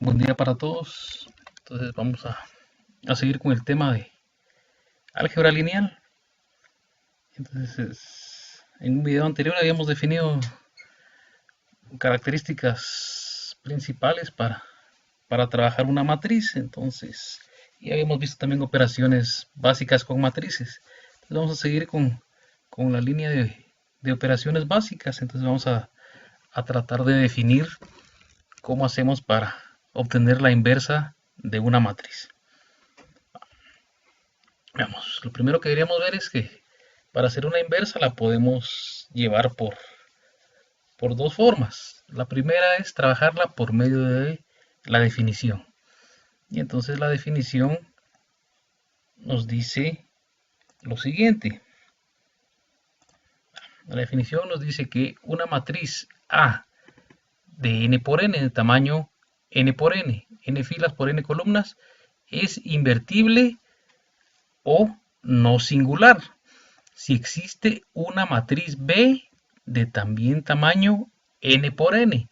Buen día para todos. Entonces vamos a seguir con el tema de álgebra lineal. Entonces, en un video anterior habíamos definido características principales para trabajar una matriz. Entonces, y habíamos visto también operaciones básicas con matrices. Entonces, vamos a seguir con la línea de operaciones básicas. Entonces, vamos a tratar de definir cómo hacemos para obtener la inversa de una matriz. Veamos, lo primero que deberíamos ver es que para hacer una inversa la podemos llevar por dos formas. La primera es trabajarla por medio de la definición. Y entonces la definición nos dice lo siguiente. La definición nos dice que una matriz A de n por n, de tamaño n por n filas por n columnas, es invertible o no singular si existe una matriz B de también tamaño n por n,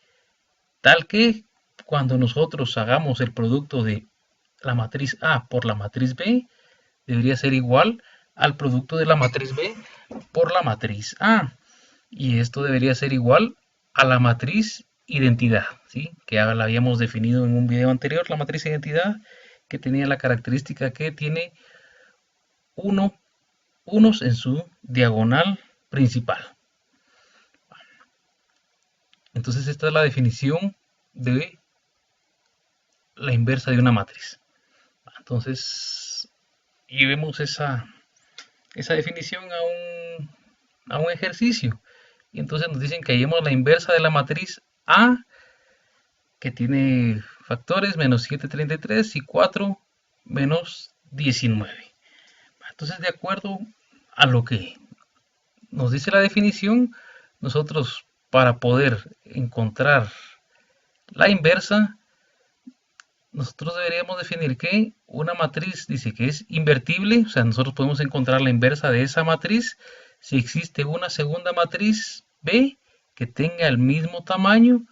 tal que cuando nosotros hagamos el producto de la matriz A por la matriz B, debería ser igual al producto de la matriz B por la matriz A. Y esto debería ser igual a la matriz identidad, ¿sí? Que ya la habíamos definido en un video anterior, la matriz identidad, que tenía la característica que tiene unos en su diagonal principal. Entonces esta es la definición de la inversa de una matriz. Entonces llevemos esa definición a un ejercicio. Y entonces nos dicen que hallemos la inversa de la matriz A, que tiene factores menos 733 y 4 menos 19. Entonces, de acuerdo a lo que nos dice la definición, nosotros para poder encontrar la inversa, nosotros deberíamos definir que una matriz dice que es invertible, o sea, nosotros podemos encontrar la inversa de esa matriz si existe una segunda matriz B que tenga el mismo tamaño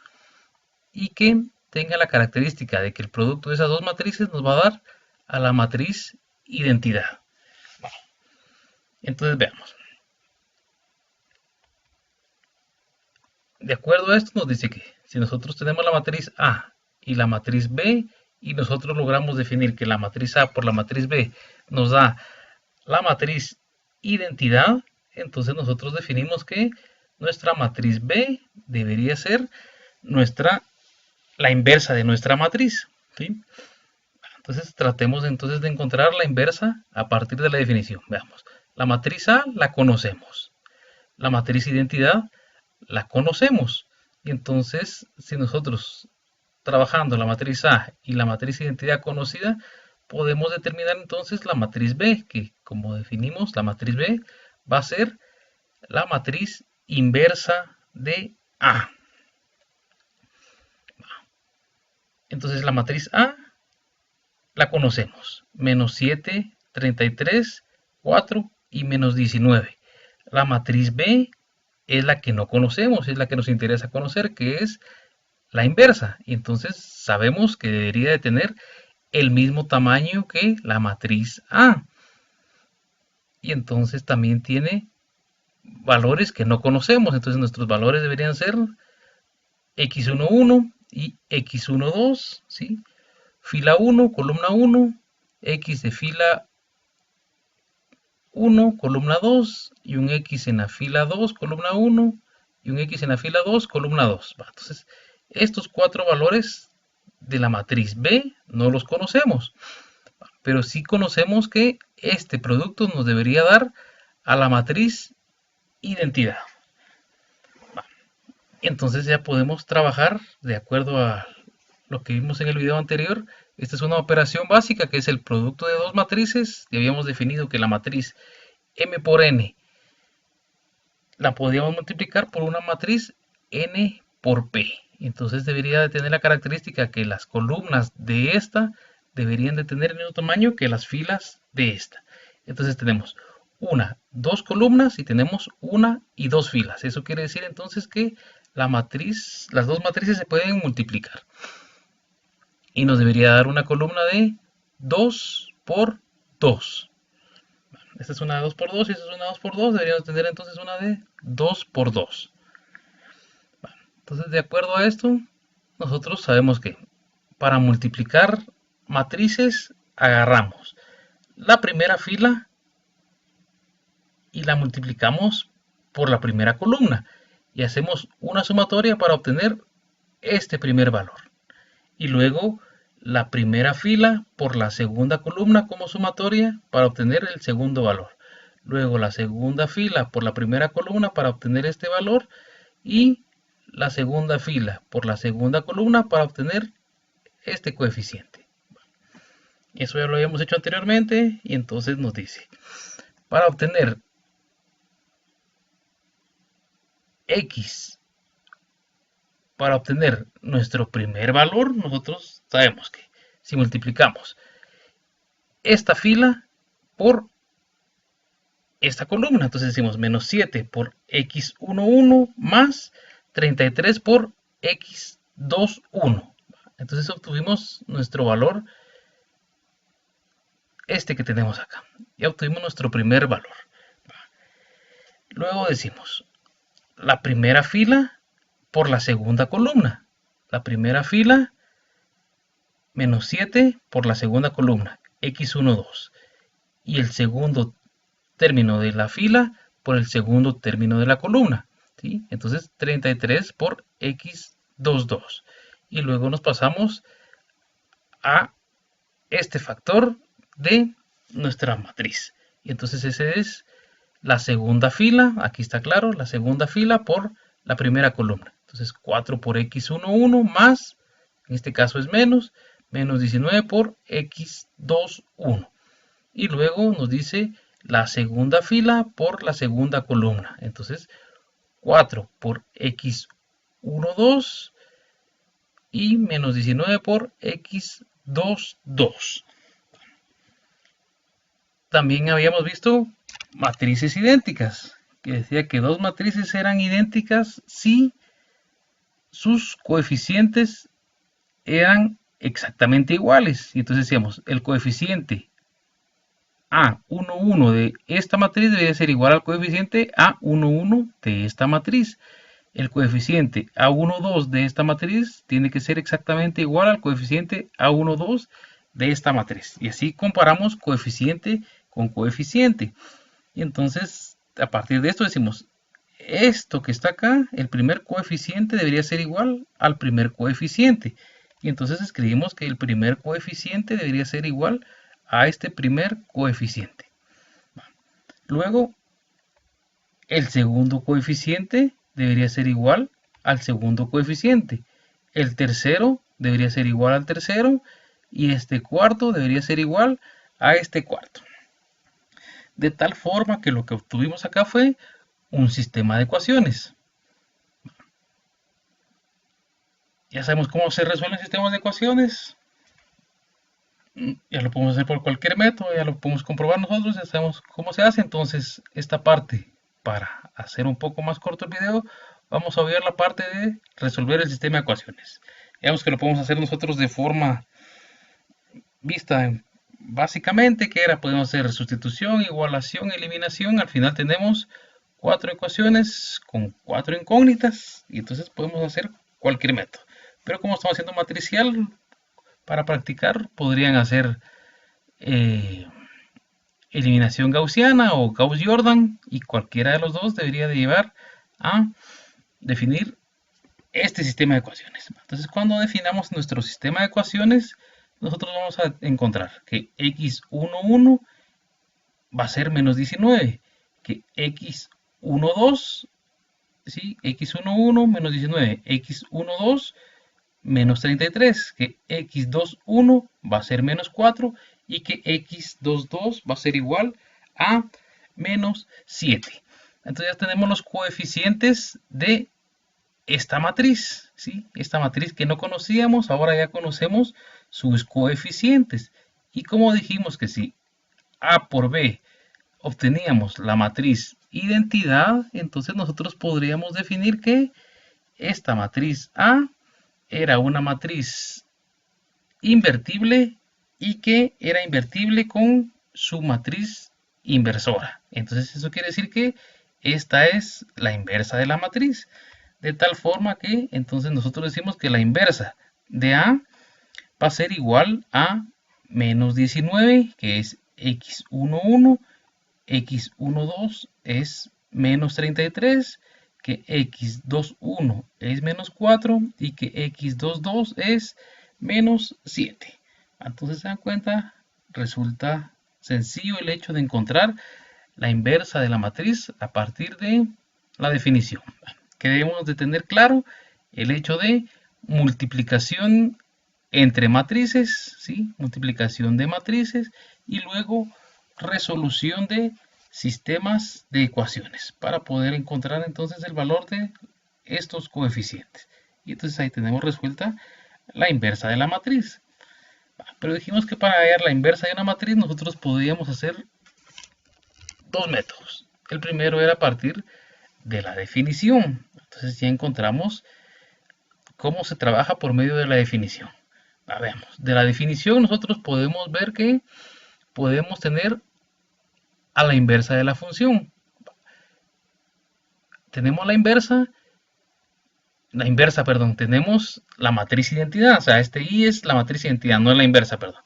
y que tenga la característica de que el producto de esas dos matrices nos va a dar a la matriz identidad. Entonces veamos. De acuerdo a esto nos dice que si nosotros tenemos la matriz A y la matriz B y nosotros logramos definir que la matriz A por la matriz B nos da la matriz identidad, entonces nosotros definimos que nuestra matriz B debería ser la inversa de nuestra matriz, ¿sí? Entonces tratemos entonces de encontrar la inversa a partir de la definición. Veamos, la matriz A la conocemos, la matriz identidad la conocemos, y entonces si nosotros trabajando la matriz A y la matriz identidad conocida, podemos determinar entonces la matriz B, que como definimos, la matriz B va a ser la matriz inversa de A. Entonces la matriz A la conocemos, menos 7, 33, 4 y menos 19. La matriz B es la que no conocemos, es la que nos interesa conocer, que es la inversa. Y entonces sabemos que debería de tener el mismo tamaño que la matriz A. Y entonces también tiene valores que no conocemos. Entonces nuestros valores deberían ser x11 y x12, ¿sí? Fila 1, columna 1, x de fila 1, columna 2, y un x en la fila 2, columna 1, y un x en la fila 2, columna 2. Entonces, estos cuatro valores de la matriz B no los conocemos, pero sí conocemos que este producto nos debería dar a la matriz identidad. Entonces ya podemos trabajar de acuerdo a lo que vimos en el video anterior. Esta es una operación básica que es el producto de dos matrices. Y habíamos definido que la matriz M por N la podíamos multiplicar por una matriz N por P. Entonces debería de tener la característica que las columnas de esta deberían de tener el mismo tamaño que las filas de esta. Entonces tenemos dos columnas y tenemos una y dos filas. Eso quiere decir entonces que las dos matrices se pueden multiplicar. y nos debería dar una columna de 2 por 2. Esta es una de 2 por 2 y esta es una de 2 por 2. Deberíamos tener entonces una de 2 por 2. Entonces, de acuerdo a esto, nosotros sabemos que para multiplicar matrices agarramos la primera fila y la multiplicamos por la primera columna y hacemos una sumatoria para obtener este primer valor. Y luego la primera fila por la segunda columna como sumatoria para obtener el segundo valor. Luego la segunda fila por la primera columna para obtener este valor y la segunda fila por la segunda columna para obtener este coeficiente. Eso ya lo habíamos hecho anteriormente y entonces nos dice, para obtener X, para obtener nuestro primer valor, nosotros sabemos que si multiplicamos esta fila por esta columna, entonces decimos menos 7 por x11 más 33 por x21. Entonces obtuvimos nuestro valor, este que tenemos acá. Ya obtuvimos nuestro primer valor. Luego decimos la primera fila por la segunda columna. La primera fila menos 7 por la segunda columna, x12. Y el segundo término de la fila por el segundo término de la columna. ¿Sí? Entonces 33 por x22. Y luego nos pasamos a este factor de nuestra matriz. Y entonces ese es la segunda fila, aquí está claro, la segunda fila por la primera columna. Entonces 4 por x11 más, en este caso es menos 19 por x21. Y luego nos dice la segunda fila por la segunda columna. Entonces 4 por x12 y menos 19 por x22. También habíamos visto matrices idénticas, que decía que dos matrices eran idénticas si sus coeficientes eran exactamente iguales. Y entonces decíamos, el coeficiente A11 de esta matriz debe ser igual al coeficiente A11 de esta matriz. El coeficiente A12 de esta matriz tiene que ser exactamente igual al coeficiente A12 de esta matriz. Y así comparamos coeficiente con coeficiente. Y entonces, a partir de esto decimos, esto que está acá, el primer coeficiente debería ser igual al primer coeficiente. Y entonces escribimos que el primer coeficiente debería ser igual a este primer coeficiente. Luego, el segundo coeficiente debería ser igual al segundo coeficiente. El tercero debería ser igual al tercero. Y este cuarto debería ser igual a este cuarto. De tal forma que lo que obtuvimos acá fue un sistema de ecuaciones. Ya sabemos cómo se resuelven sistemas de ecuaciones. Ya lo podemos hacer por cualquier método, ya lo podemos comprobar nosotros, ya sabemos cómo se hace. Entonces, esta parte, para hacer un poco más corto el video, vamos a ver la parte de resolver el sistema de ecuaciones. Veamos que lo podemos hacer nosotros de forma vista básicamente, que era, podemos hacer sustitución, igualación, eliminación. Al final tenemos 4 ecuaciones con 4 incógnitas y entonces podemos hacer cualquier método. Pero como estamos haciendo matricial, para practicar podrían hacer eliminación gaussiana o Gauss-Jordan, y cualquiera de los dos debería de llevar a definir este sistema de ecuaciones. Entonces, cuando definamos nuestro sistema de ecuaciones, nosotros vamos a encontrar que x11 va a ser menos 19, que x12, ¿sí? x11 menos 19, x12 menos 33, que x21 va a ser menos 4 y que x22 va a ser igual a menos 7. Entonces ya tenemos los coeficientes de esta matriz, ¿sí? Esta matriz que no conocíamos, ahora ya conocemos sus coeficientes. Y como dijimos que si A por B obteníamos la matriz identidad, entonces nosotros podríamos definir que esta matriz A era una matriz invertible y que era invertible con su matriz inversora. Entonces eso quiere decir que esta es la inversa de la matriz. De tal forma que entonces nosotros decimos que la inversa de A va a ser igual a menos 19, que es x11, x12 es menos 33, que x21 es menos 4 y que x22 es menos 7. Entonces se dan cuenta, resulta sencillo el hecho de encontrar la inversa de la matriz a partir de la definición. Que debemos de tener claro el hecho de multiplicación entre matrices, ¿sí? Multiplicación de matrices y luego resolución de sistemas de ecuaciones para poder encontrar entonces el valor de estos coeficientes. Y entonces ahí tenemos resuelta la inversa de la matriz. Pero dijimos que para hallar la inversa de una matriz nosotros podíamos hacer dos métodos. El primero era a partir de la definición. Entonces ya encontramos cómo se trabaja por medio de la definición. Veamos, de la definición nosotros podemos ver que podemos tener a la inversa de la función. Tenemos la inversa, perdón, tenemos la matriz identidad, o sea, este I es la matriz identidad, no es la inversa, perdón.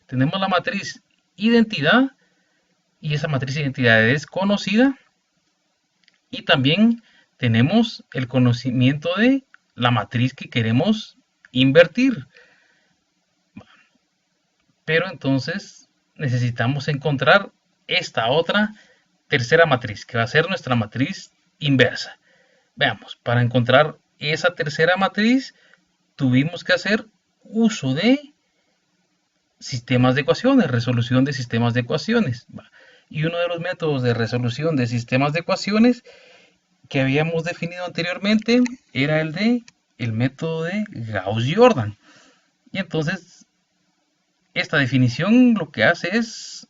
Tenemos la matriz identidad y esa matriz identidad es conocida y también tenemos el conocimiento de la matriz que queremos invertir. Pero entonces necesitamos encontrar esta otra tercera matriz, que va a ser nuestra matriz inversa. Veamos, para encontrar esa tercera matriz tuvimos que hacer uso de sistemas de ecuaciones, resolución de sistemas de ecuaciones. Y uno de los métodos de resolución de sistemas de ecuaciones que habíamos definido anteriormente era el método de Gauss-Jordan. Y entonces esta definición lo que hace es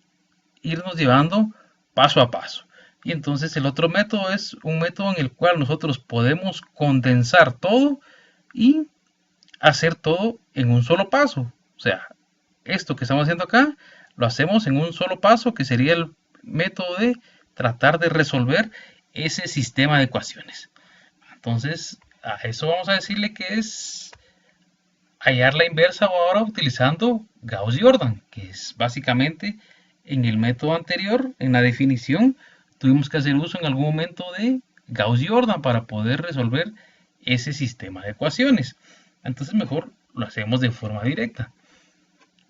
irnos llevando paso a paso. Y entonces el otro método es un método en el cual nosotros podemos condensar todo y hacer todo en un solo paso. O sea, esto que estamos haciendo acá lo hacemos en un solo paso, que sería el método de tratar de resolver ese sistema de ecuaciones. Entonces, a eso vamos a decirle que es hallar la inversa ahora utilizando Gauss-Jordan, que es básicamente en el método anterior, en la definición, tuvimos que hacer uso en algún momento de Gauss-Jordan para poder resolver ese sistema de ecuaciones. Entonces mejor lo hacemos de forma directa.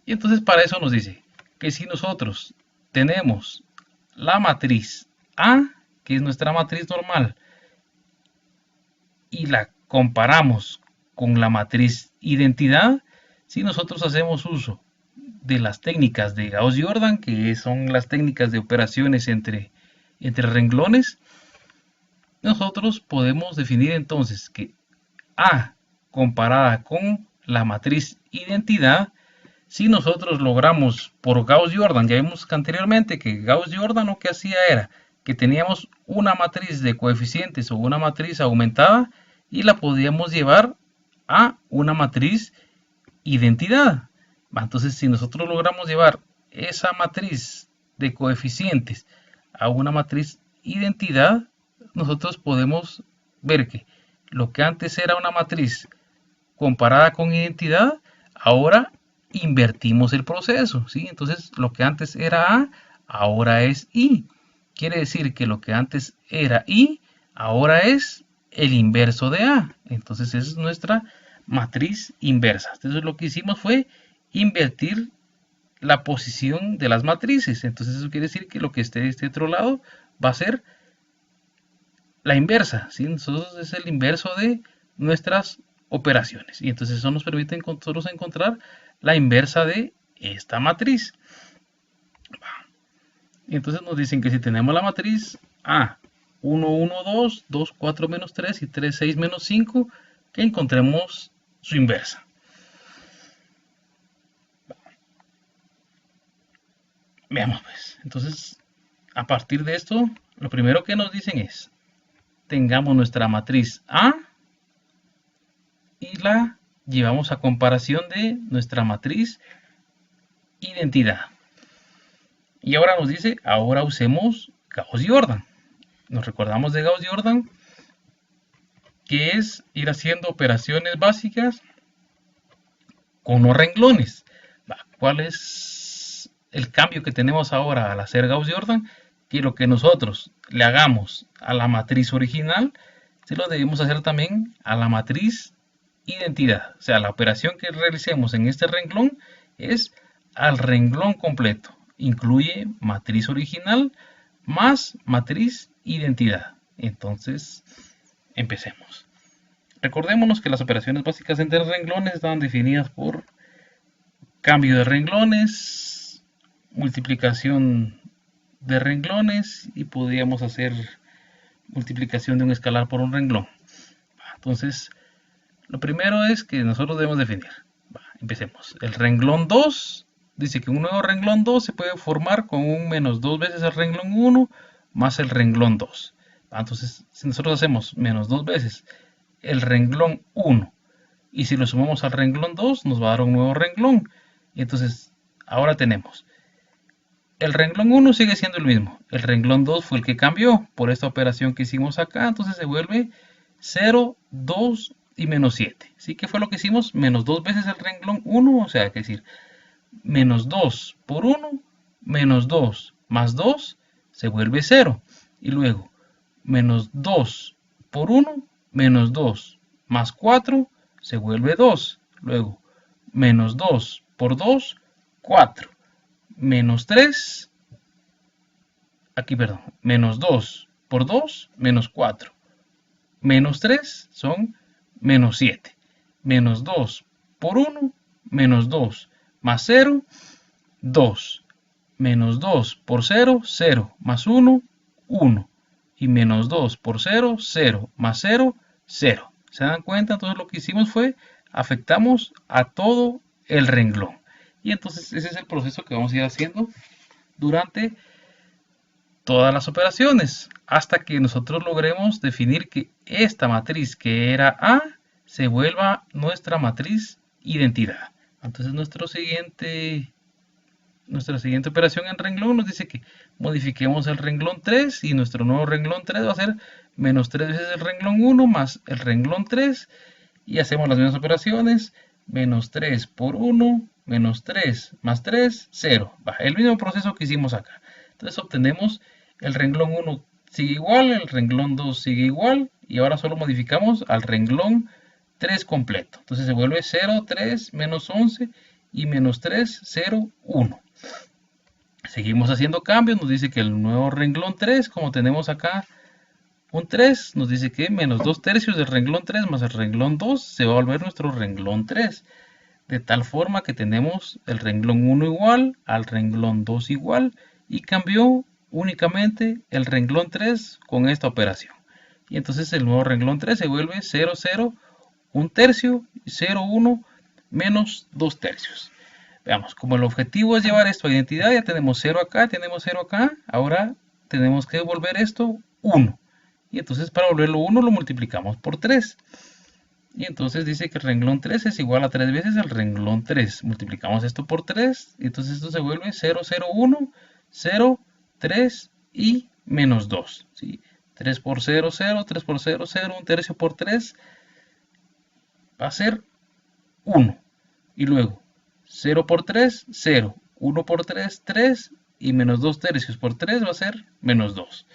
Y entonces para eso nos dice que si nosotros tenemos la matriz A, que es nuestra matriz normal, y la comparamos con la matriz identidad, si nosotros hacemos uso de las técnicas de Gauss-Jordan, que son las técnicas de operaciones entre renglones, nosotros podemos definir entonces que A comparada con la matriz identidad, si nosotros logramos por Gauss-Jordan, ya vimos anteriormente que Gauss-Jordan lo que hacía era que teníamos una matriz de coeficientes o una matriz aumentada y la podíamos llevar a una matriz identidad. Entonces, si nosotros logramos llevar esa matriz de coeficientes a una matriz identidad, nosotros podemos ver que lo que antes era una matriz comparada con identidad, ahora invertimos el proceso, ¿sí? Entonces, lo que antes era A, ahora es I. Quiere decir que lo que antes era I, ahora es el inverso de A. Entonces, esa es nuestra matriz inversa. Entonces, lo que hicimos fue invertir la posición de las matrices. Entonces, eso quiere decir que lo que esté de este otro lado va a ser la inversa, ¿sí? Entonces, es el inverso de nuestras operaciones. Y entonces eso nos permite nosotros encontrar la inversa de esta matriz. Y entonces nos dicen que si tenemos la matriz A, 1, 1, 2, 2, 4, menos 3 y 3, 6, menos 5, que encontremos su inversa. Veamos pues. Entonces, a partir de esto, lo primero que nos dicen es, tengamos nuestra matriz A y la llevamos a comparación de nuestra matriz identidad. Y ahora nos dice, ahora usemos Gauss-Jordan. Nos recordamos de Gauss-Jordan, que es ir haciendo operaciones básicas con los renglones. ¿Cuál es el cambio que tenemos ahora al hacer Gauss-Jordan? Que lo que nosotros le hagamos a la matriz original, se lo debemos hacer también a la matriz identidad. O sea, la operación que realicemos en este renglón es al renglón completo. Incluye matriz original más matriz identidad. Entonces, empecemos. Recordémonos que las operaciones básicas entre renglones estaban definidas por cambio de renglones, multiplicación de renglones y podríamos hacer multiplicación de un escalar por un renglón. Entonces, lo primero es que nosotros debemos definir. Empecemos. El renglón 2 dice que un nuevo renglón 2 se puede formar con un menos 2 veces el renglón 1 más el renglón 2. Entonces, si nosotros hacemos menos 2 veces el renglón 1 y si lo sumamos al renglón 2 nos va a dar un nuevo renglón. Y entonces, ahora tenemos el renglón 1 sigue siendo el mismo. El renglón 2 fue el que cambió por esta operación que hicimos acá. Entonces se vuelve 0, 2 y menos 7. ¿Sí? ¿Qué fue lo que hicimos? Menos 2 veces el renglón 1. O sea, hay que decir, menos 2 por 1, menos 2 más 2 se vuelve 0. Y luego, menos 2 por 1, menos 2 más 4 se vuelve 2. Luego, menos 2 por 2, 4. Menos 3, aquí perdón, menos 2 por 2, menos 4. Menos 3 son menos 7. Menos 2 por 1, menos 2 más 0, 2. Menos 2 por 0, 0 más 1, 1. Y menos 2 por 0, 0 más 0, 0. ¿Se dan cuenta? Entonces lo que hicimos fue afectamos a todo el renglón. Y entonces ese es el proceso que vamos a ir haciendo durante todas las operaciones hasta que nosotros logremos definir que esta matriz que era A se vuelva nuestra matriz identidad. Entonces nuestra siguiente operación en renglón nos dice que modifiquemos el renglón 3 y nuestro nuevo renglón 3 va a ser menos 3 veces el renglón 1 más el renglón 3 y hacemos las mismas operaciones, menos 3 por 1, menos 3 más 3, 0. El mismo proceso que hicimos acá. Entonces obtenemos el renglón 1 sigue igual, el renglón 2 sigue igual y ahora solo modificamos al renglón 3 completo. Entonces se vuelve 0, 3, menos 11 y menos 3, 0, 1. Seguimos haciendo cambios, nos dice que el nuevo renglón 3, como tenemos acá un 3, nos dice que menos 2 tercios del renglón 3 más el renglón 2 se va a volver nuestro renglón 3. De tal forma que tenemos el renglón 1 igual al renglón 2 igual y cambió únicamente el renglón 3 con esta operación. Y entonces el nuevo renglón 3 se vuelve 0, 0, 1 tercio, 0, 1, menos 2 tercios. Veamos, como el objetivo es llevar esto a identidad, ya tenemos 0 acá, tenemos 0 acá, ahora tenemos que volver esto 1. Y entonces para volverlo 1 lo multiplicamos por 3. Y entonces dice que el renglón 3 es igual a 3 veces el renglón 3. Multiplicamos esto por 3. Y entonces esto se vuelve 0, 0, 1, 0, 3 y menos 2. ¿Sí? 3 por 0, 0, 3 por 0, 0, 1 tercio por 3 va a ser 1. Y luego 0 por 3, 0. 1 por 3, 3. Y menos 2 tercios por 3 va a ser menos 2.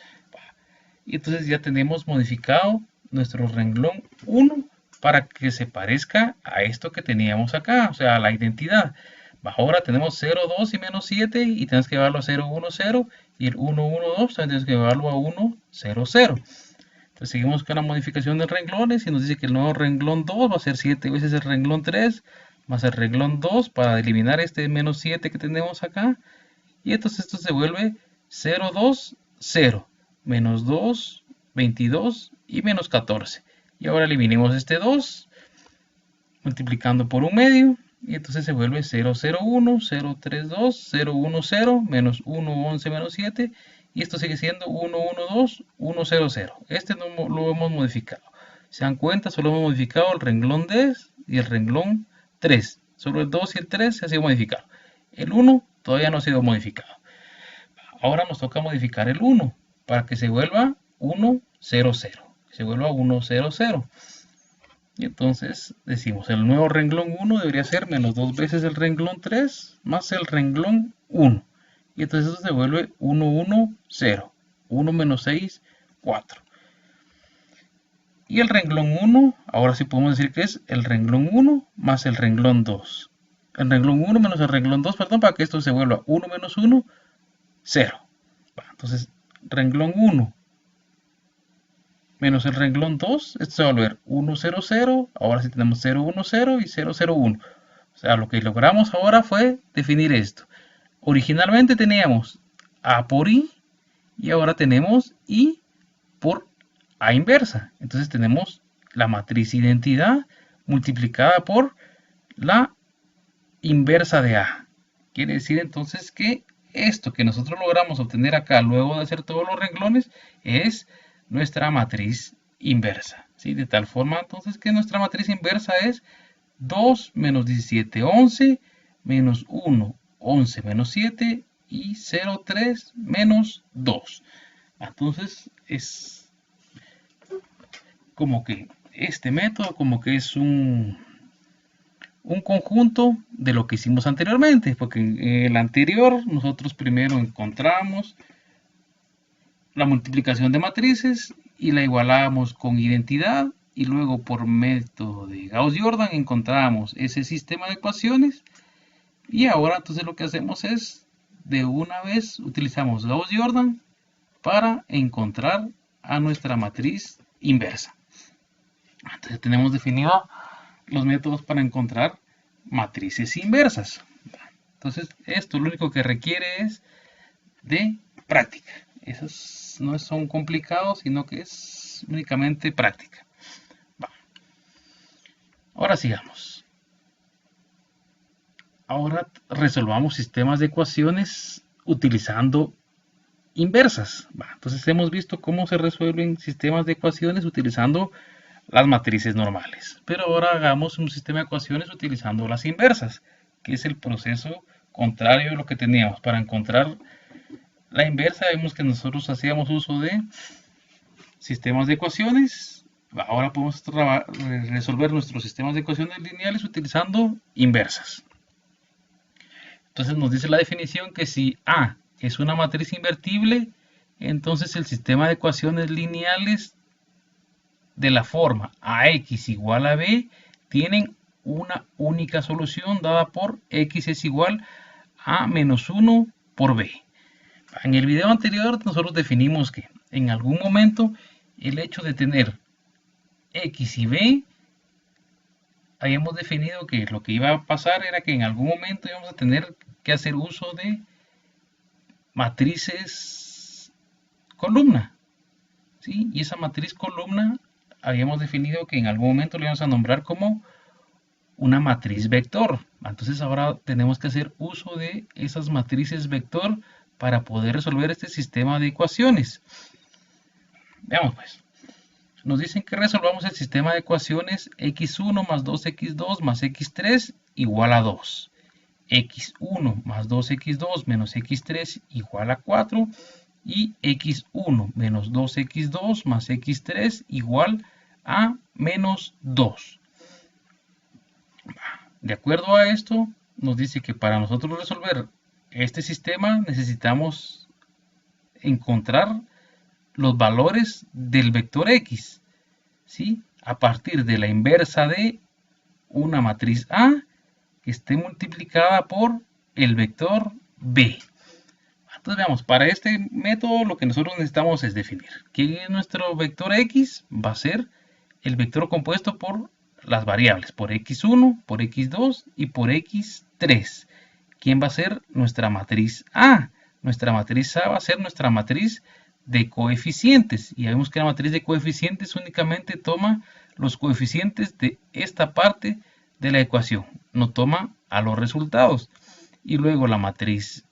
Y entonces ya tenemos modificado nuestro renglón 1 para que se parezca a esto que teníamos acá, o sea, a la identidad. Ahora tenemos 0, 2 y menos 7 y tenemos que llevarlo a 0, 1, 0 y el 1, 1, 2 también tenemos que llevarlo a 1, 0, 0. Entonces seguimos con la modificación de renglones y nos dice que el nuevo renglón 2 va a ser 7 veces el renglón 3 más el renglón 2 para eliminar este menos 7 que tenemos acá. Y entonces esto se vuelve 0, 2, 0, menos 2, 22 y menos 14. Y ahora eliminemos este 2 multiplicando por un medio. Y entonces se vuelve 0, 0, 1, 0, 3, 2, 0, 1, 0, menos 1, 11, menos 7. Y esto sigue siendo 1, 1, 2, 1, 0, 0. Este no lo hemos modificado. ¿Se dan cuenta? Solo hemos modificado el renglón y el renglón 3. Solo el 2 y el 3 se ha sido modificado. El 1 todavía no ha sido modificado. Ahora nos toca modificar el 1 para que se vuelva 1, 0, 0. Se vuelva 1, 0, 0. Y entonces decimos, el nuevo renglón 1 debería ser menos 2 veces el renglón 3 más el renglón 1. Y entonces eso se vuelve 1, 1, 0. 1 menos 6, 4. Y el renglón 1, ahora sí podemos decir que es el renglón 1 más el renglón 2. El renglón 1 menos el renglón 2, perdón, para que esto se vuelva 1 menos 1, 0. Entonces, renglón 1 menos el renglón 2, esto se va a volver 1, 0, 0. Ahora sí tenemos 0, 1, 0 y 0, 0, 1. O sea, lo que logramos ahora fue definir esto. Originalmente teníamos A por I y ahora tenemos I por A inversa. Entonces tenemos la matriz identidad multiplicada por la inversa de A. Quiere decir entonces que esto que nosotros logramos obtener acá luego de hacer todos los renglones es nuestra matriz inversa. ¿Sí? De tal forma entonces que nuestra matriz inversa es 2 menos 17, 11, menos 1, 11 menos 7 y 0, 3 menos 2. Entonces es como que este método como que es un conjunto de lo que hicimos anteriormente, porque en el anterior nosotros primero encontramos la multiplicación de matrices y la igualamos con identidad y luego por método de Gauss-Jordan encontramos ese sistema de ecuaciones y ahora entonces lo que hacemos es de una vez utilizamos Gauss-Jordan para encontrar a nuestra matriz inversa. Entonces tenemos definido los métodos para encontrar matrices inversas. Entonces esto lo único que requiere es de práctica. Esos no son complicados, sino que es únicamente práctica. Ahora sigamos. Ahora resolvamos sistemas de ecuaciones utilizando inversas. Entonces hemos visto cómo se resuelven sistemas de ecuaciones utilizando las matrices normales. Pero ahora hagamos un sistema de ecuaciones utilizando las inversas, que es el proceso contrario a lo que teníamos. Para encontrar la inversa vemos que nosotros hacíamos uso de sistemas de ecuaciones. Ahora podemos resolver nuestros sistemas de ecuaciones lineales utilizando inversas. Entonces nos dice la definición que si A es una matriz invertible, entonces el sistema de ecuaciones lineales de la forma AX igual a B tienen una única solución dada por X es igual a menos 1 por B. En el video anterior nosotros definimos que en algún momento el hecho de tener X y B, habíamos definido que lo que iba a pasar era que en algún momento íbamos a tener que hacer uso de matrices columna. ¿Sí? Y esa matriz columna habíamos definido que en algún momento le íbamos a nombrar como una matriz vector. Entonces ahora tenemos que hacer uso de esas matrices vector para poder resolver este sistema de ecuaciones. Veamos pues. Nos dicen que resolvamos el sistema de ecuaciones x1 más 2x2 más x3 igual a 2. x1 más 2x2 menos x3 igual a 4. Y x1 menos 2x2 más x3 igual a menos 2. De acuerdo a esto, nos dice que para nosotros resolver este sistema necesitamos encontrar los valores del vector x, ¿sí? A partir de la inversa de una matriz A que esté multiplicada por el vector b. Entonces veamos, para este método lo que nosotros necesitamos es definir que nuestro vector x va a ser el vector compuesto por las variables, por x1, por x2 y por x3. ¿Quién va a ser nuestra matriz A? Nuestra matriz A va a ser nuestra matriz de coeficientes. Y ya vemos que la matriz de coeficientes únicamente toma los coeficientes de esta parte de la ecuación. No toma a los resultados. Y luego la matriz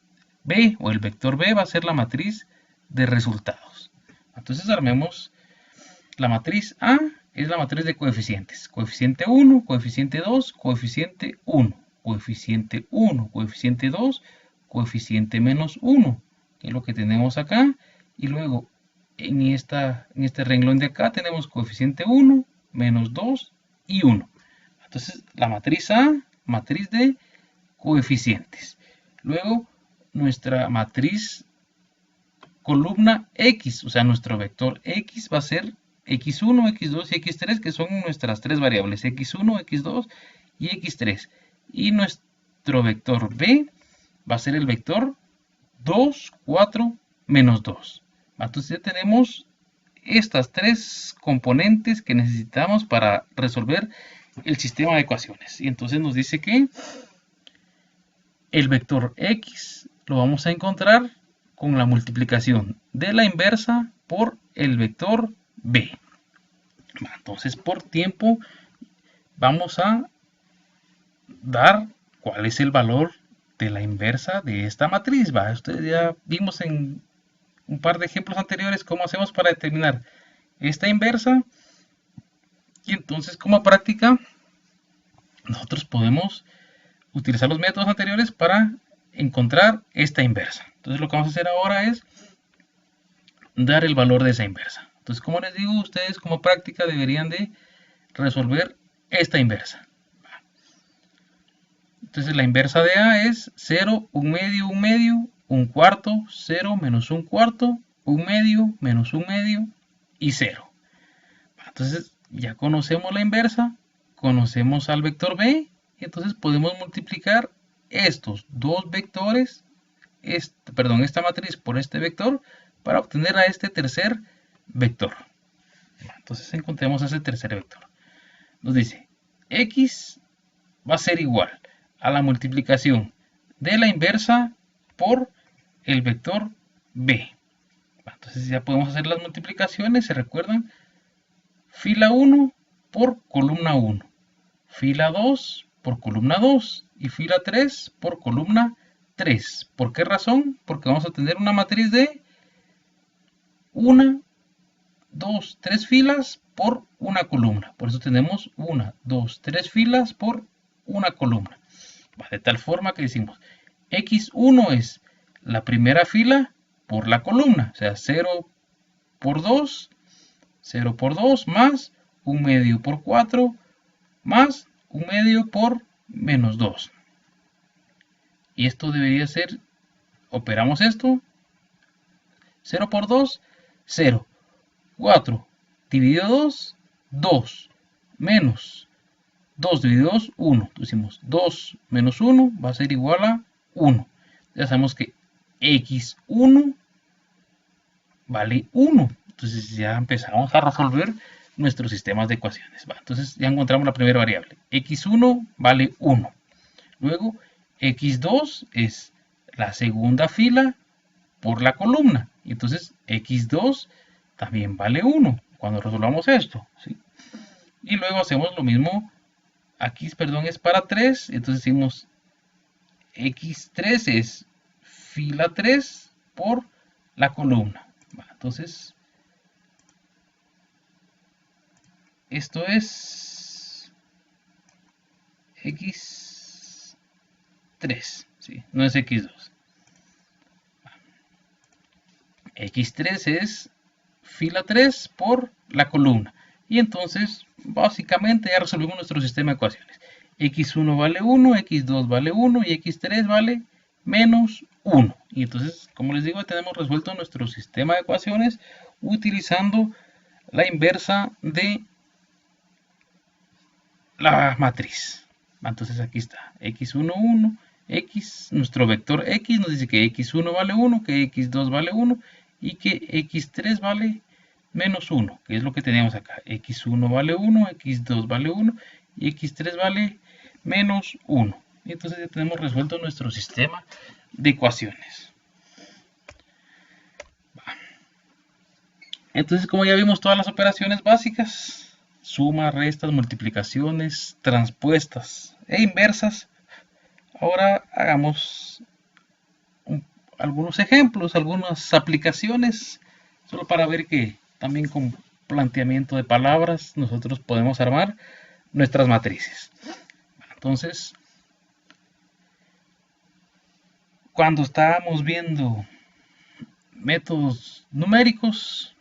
B o el vector B va a ser la matriz de resultados. Entonces armemos la matriz A es la matriz de coeficientes. Coeficiente 1, coeficiente 2, coeficiente 1, coeficiente 1, coeficiente 2, coeficiente menos 1, que es lo que tenemos acá. Y luego en este renglón de acá tenemos coeficiente 1, menos 2 y 1. Entonces la matriz A, matriz de coeficientes. Luego nuestra matriz columna X, o sea, nuestro vector X va a ser X1, X2 y X3, que son nuestras tres variables, X1, X2 y X3. Y nuestro vector B va a ser el vector 2, 4, menos 2. Entonces ya tenemos estas tres componentes que necesitamos para resolver el sistema de ecuaciones. Y entonces nos dice que el vector X lo vamos a encontrar con la multiplicación de la inversa por el vector B. Entonces por tiempo vamos a dar cuál es el valor de la inversa de esta matriz. Ustedes ya vimos en un par de ejemplos anteriores cómo hacemos para determinar esta inversa. Y entonces como práctica nosotros podemos utilizar los métodos anteriores para encontrar esta inversa. Entonces lo que vamos a hacer ahora es dar el valor de esa inversa. Entonces, como les digo, ustedes como práctica deberían de resolver esta inversa. Entonces la inversa de A es 0, 1 medio, 1 medio, 1 cuarto, 0, menos 1 cuarto, 1 medio, menos 1 medio y 0. Entonces ya conocemos la inversa, conocemos al vector B, y entonces podemos multiplicar estos dos vectores, esta matriz por este vector, para obtener a este tercer vector. Entonces encontremos ese tercer vector. Nos dice, X va a ser igual a la multiplicación de la inversa por el vector B. Entonces ya podemos hacer las multiplicaciones, ¿se recuerdan? Fila 1 por columna 1, fila 2 por columna 2 y fila 3 por columna 3. ¿Por qué razón? Porque vamos a tener una matriz de 1, 2, 3 filas por una columna. Por eso tenemos 1, 2, 3 filas por una columna. De tal forma que decimos X1 es la primera fila por la columna. O sea, 0 por 2, 0 por 2 más 1 medio por 4 más 1 medio por menos 2. Y esto debería ser, operamos esto, 0 por 2, 0. 4 dividido 2, 2. Menos 2 dividido 2, 1. Decimos 2 menos 1 va a ser igual a 1. Ya sabemos que X1 vale 1. Entonces ya empezamos a resolver nuestros sistemas de ecuaciones. Entonces ya encontramos la primera variable. X1 vale 1. Luego X2 es la segunda fila por la columna. Y entonces X2 también vale 1 cuando resolvamos esto, ¿sí? Y luego hacemos lo mismo. Aquí, perdón, es para 3. Entonces decimos X3 es fila 3 por la columna. Entonces, esto es X3, ¿sí? No es X2. X3 es fila 3 por la columna. Y entonces, básicamente ya resolvimos nuestro sistema de ecuaciones. X1 vale 1, X2 vale 1 y X3 vale menos 1. Y entonces, como les digo, tenemos resuelto nuestro sistema de ecuaciones utilizando la inversa de la matriz. Entonces aquí está, X1, 1, X, nuestro vector X nos dice que X1 vale 1, que X2 vale 1 y que X3 vale menos 1, que es lo que tenemos acá. X1 vale 1, X2 vale 1 y X3 vale menos 1. Y entonces ya tenemos resuelto nuestro sistema de ecuaciones. Entonces, como ya vimos todas las operaciones básicas, suma, restas, multiplicaciones, transpuestas e inversas, ahora hagamos algunos ejemplos, algunas aplicaciones, solo para ver que también con planteamiento de palabras, nosotros podemos armar nuestras matrices. Entonces, cuando estábamos viendo métodos numéricos,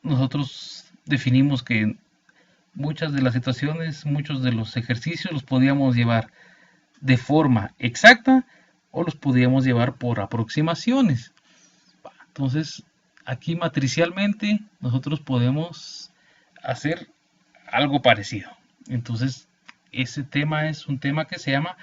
nosotros definimos que muchas de las situaciones, muchos de los ejercicios los podíamos llevar de forma exacta o los podíamos llevar por aproximaciones. Entonces, aquí matricialmente nosotros podemos hacer algo parecido. Entonces, ese tema es un tema que se llama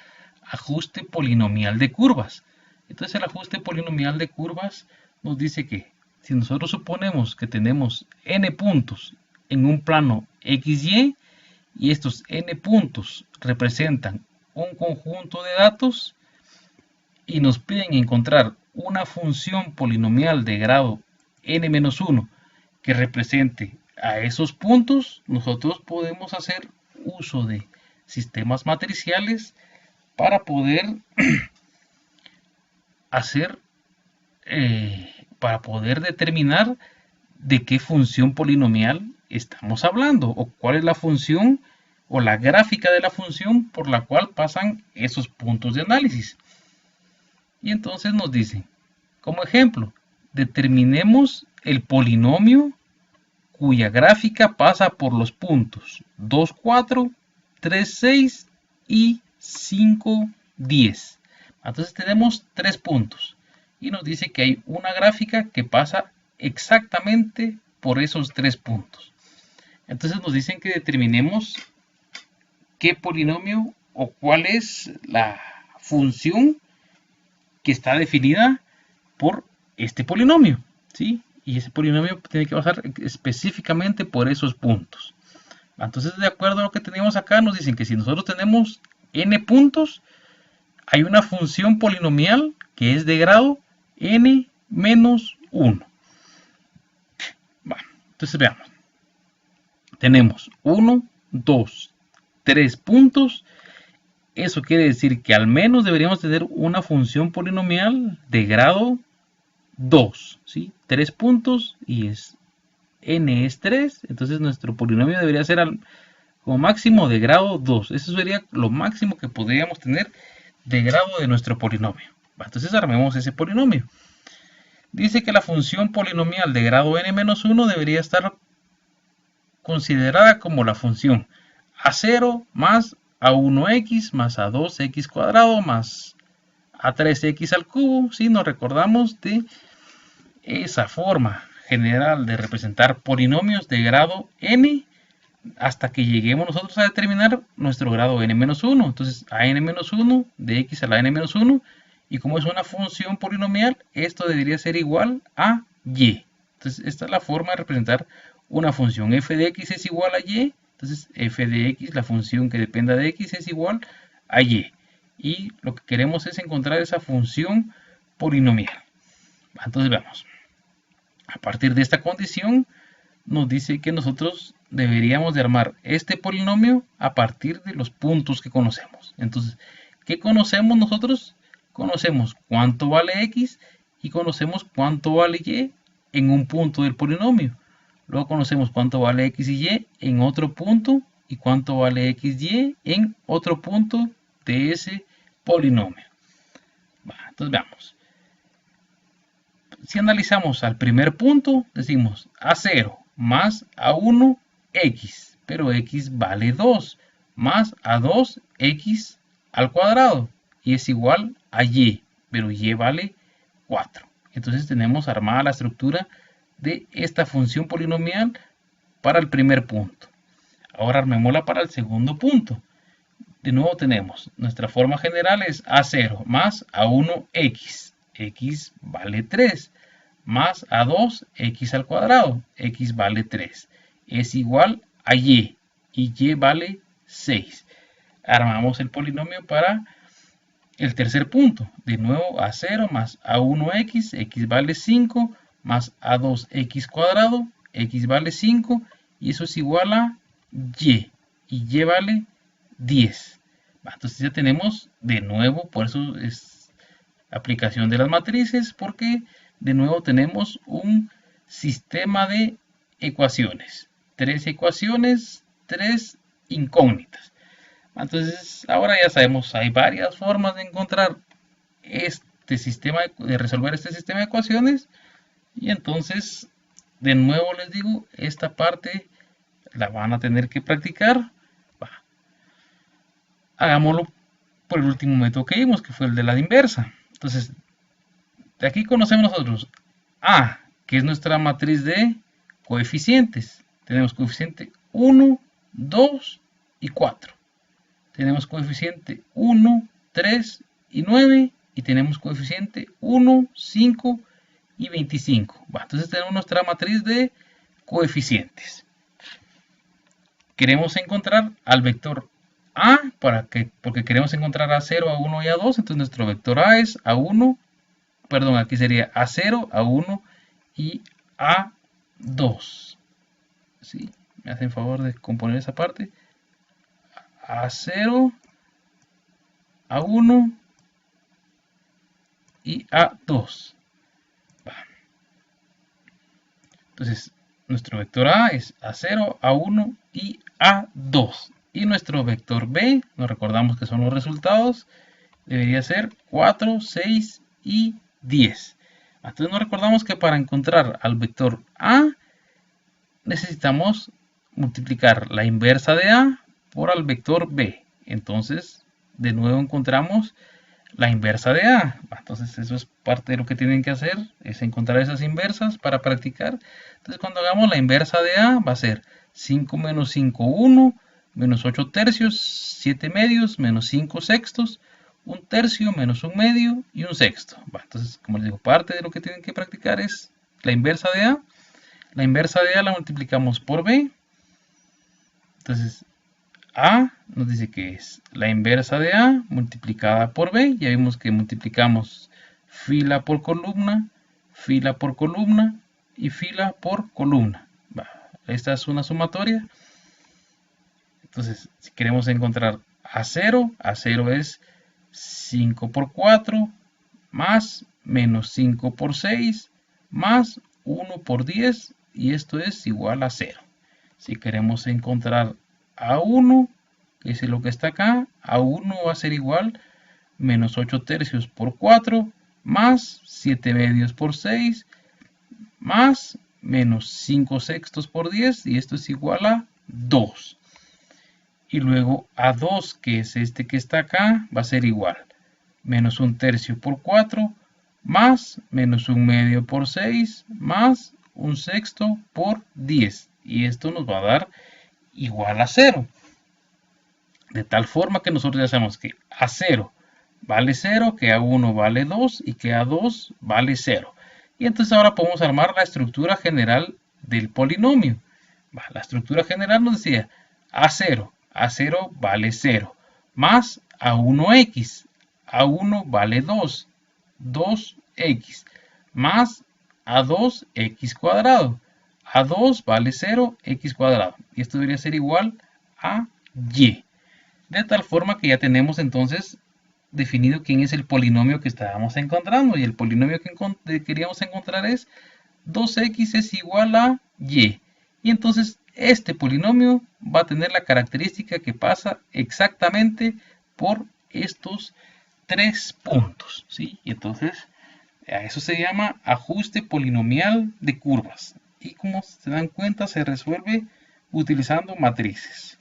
ajuste polinomial de curvas. Entonces, el ajuste polinomial de curvas nos dice que si nosotros suponemos que tenemos n puntos en un plano XY y estos n puntos representan un conjunto de datos y nos piden encontrar una función polinomial de grado n-1 que represente a esos puntos, nosotros podemos hacer uso de sistemas matriciales para poder determinar de qué función polinomial estamos hablando o cuál es la función o la gráfica de la función por la cual pasan esos puntos de análisis. Y entonces nos dicen, como ejemplo, determinemos el polinomio cuya gráfica pasa por los puntos 2, 4, 3, 6 y 5, 10. Entonces tenemos 3 puntos y nos dice que hay una gráfica que pasa exactamente por esos 3 puntos. Entonces nos dicen que determinemos qué polinomio o cuál es la función que está definida por este polinomio, ¿sí? Y ese polinomio tiene que pasar específicamente por esos puntos. Entonces, de acuerdo a lo que tenemos acá, nos dicen que si nosotros tenemos n puntos, hay una función polinomial que es de grado n-1. Entonces veamos. Tenemos 1, 2, 3 puntos. Eso quiere decir que al menos deberíamos tener una función polinomial de grado 2, ¿sí? 3 puntos y n es 3, entonces nuestro polinomio debería ser como máximo de grado 2. Eso sería lo máximo que podríamos tener de grado de nuestro polinomio. Entonces armemos ese polinomio. Dice que la función polinomial de grado n-1 debería estar considerada como la función a0 más a1x más a2x cuadrado más a3x al cubo. Si nos recordamos de esa forma general de representar polinomios de grado n hasta que lleguemos nosotros a determinar nuestro grado n-1. Entonces a n-1 de x a la n-1, y como es una función polinomial, esto debería ser igual a y. Entonces esta es la forma de representar una función. F de x es igual a y, entonces f de x, la función que dependa de x, es igual a y. Y lo que queremos es encontrar esa función polinomial. Entonces veamos. A partir de esta condición nos dice que nosotros deberíamos de armar este polinomio a partir de los puntos que conocemos. Entonces, ¿qué conocemos nosotros? Conocemos cuánto vale x y conocemos cuánto vale y en un punto del polinomio. Luego conocemos cuánto vale x y y en otro punto y cuánto vale x y y en otro punto de ese polinomio. Entonces veamos. Si analizamos al primer punto, decimos a0 más a1x, pero x vale 2, más a2x al cuadrado, y es igual a y, pero y vale 4. Entonces tenemos armada la estructura de esta función polinomial para el primer punto. Ahora armémosla para el segundo punto. De nuevo tenemos, nuestra forma general es a0 más a1x, x vale 3, más a2x al cuadrado, x vale 3, es igual a y vale 6. Armamos el polinomio para el tercer punto. De nuevo a0 más a1x, x vale 5, más a2x cuadrado, x vale 5, y eso es igual a y vale 10. Entonces ya tenemos de nuevo, por eso es aplicación de las matrices, porque de nuevo tenemos un sistema de ecuaciones. 3 ecuaciones, 3 incógnitas. Entonces, ahora ya sabemos, hay varias formas de encontrar este sistema, de resolver este sistema de ecuaciones. Y entonces, de nuevo les digo, esta parte la van a tener que practicar. Hagámoslo por el último método que vimos, que fue el de la inversa. Entonces, de aquí conocemos nosotros A, que es nuestra matriz de coeficientes. Tenemos coeficiente 1, 2 y 4. Tenemos coeficiente 1, 3 y 9. Y tenemos coeficiente 1, 5 y 25. Entonces tenemos nuestra matriz de coeficientes. Queremos encontrar al vector A, porque queremos encontrar A0, A1 y A2. Entonces nuestro vector A es A1, perdón, aquí sería A0, A1 y A2. ¿Sí? Me hacen favor de componer esa parte. A0, A1 y A2. Entonces, nuestro vector A es A0, A1 y A2. Y nuestro vector B, nos recordamos que son los resultados, debería ser 4, 6 y 10. Entonces nos recordamos que para encontrar al vector A, necesitamos multiplicar la inversa de A por el vector B. Entonces, de nuevo encontramos la inversa de A. Entonces eso es parte de lo que tienen que hacer, es encontrar esas inversas para practicar. Entonces cuando hagamos la inversa de A va a ser 5 menos 5, 1, menos 8 tercios, 7 medios, menos 5 sextos, 1 tercio, menos 1 medio y 1 sexto. Entonces, como les digo, parte de lo que tienen que practicar es la inversa de A. La inversa de A la multiplicamos por B. Entonces, A nos dice que es la inversa de A multiplicada por B. Ya vimos que multiplicamos fila por columna y fila por columna. Esta es una sumatoria. Entonces, si queremos encontrar A0, A0 es 5 por 4 más menos 5 por 6 más 1 por 10 y esto es igual a 0. Si queremos encontrar A1, que es lo que está acá, A1 va a ser igual menos 8 tercios por 4 más 7 medios por 6 más menos 5 sextos por 10 y esto es igual a 2. Y luego A2, que es este que está acá, va a ser igual menos 1 tercio por 4 más menos 1 medio por 6 más 1 sexto por 10 y esto nos va a dar igual a 0. De tal forma que nosotros ya sabemos que A0 vale 0, que A1 vale 2 y que A2 vale 0. Y entonces ahora podemos armar la estructura general del polinomio. La estructura general nos decía A0 vale 0, más A1x, A1 vale 2, 2x, más A2x cuadrado, A2 vale 0, x cuadrado. Y esto debería ser igual a y. De tal forma que ya tenemos entonces definido quién es el polinomio que estábamos encontrando. Y el polinomio que queríamos encontrar es 2x es igual a y. Y entonces este polinomio va a tener la característica que pasa exactamente por estos 3 puntos. ¿Sí? Y entonces a eso se llama ajuste polinomial de curvas. Y como se dan cuenta se resuelve utilizando matrices.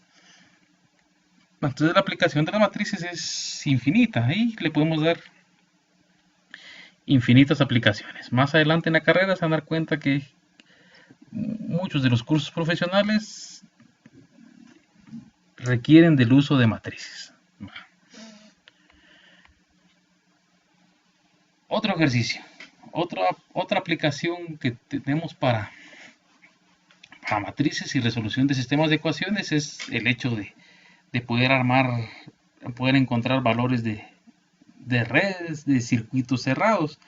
Entonces la aplicación de las matrices es infinita y le podemos dar infinitas aplicaciones. Más adelante en la carrera se van a dar cuenta que muchos de los cursos profesionales requieren del uso de matrices. Otro ejercicio, otra aplicación que tenemos para matrices y resolución de sistemas de ecuaciones es el hecho de poder encontrar valores de redes, de circuitos cerrados.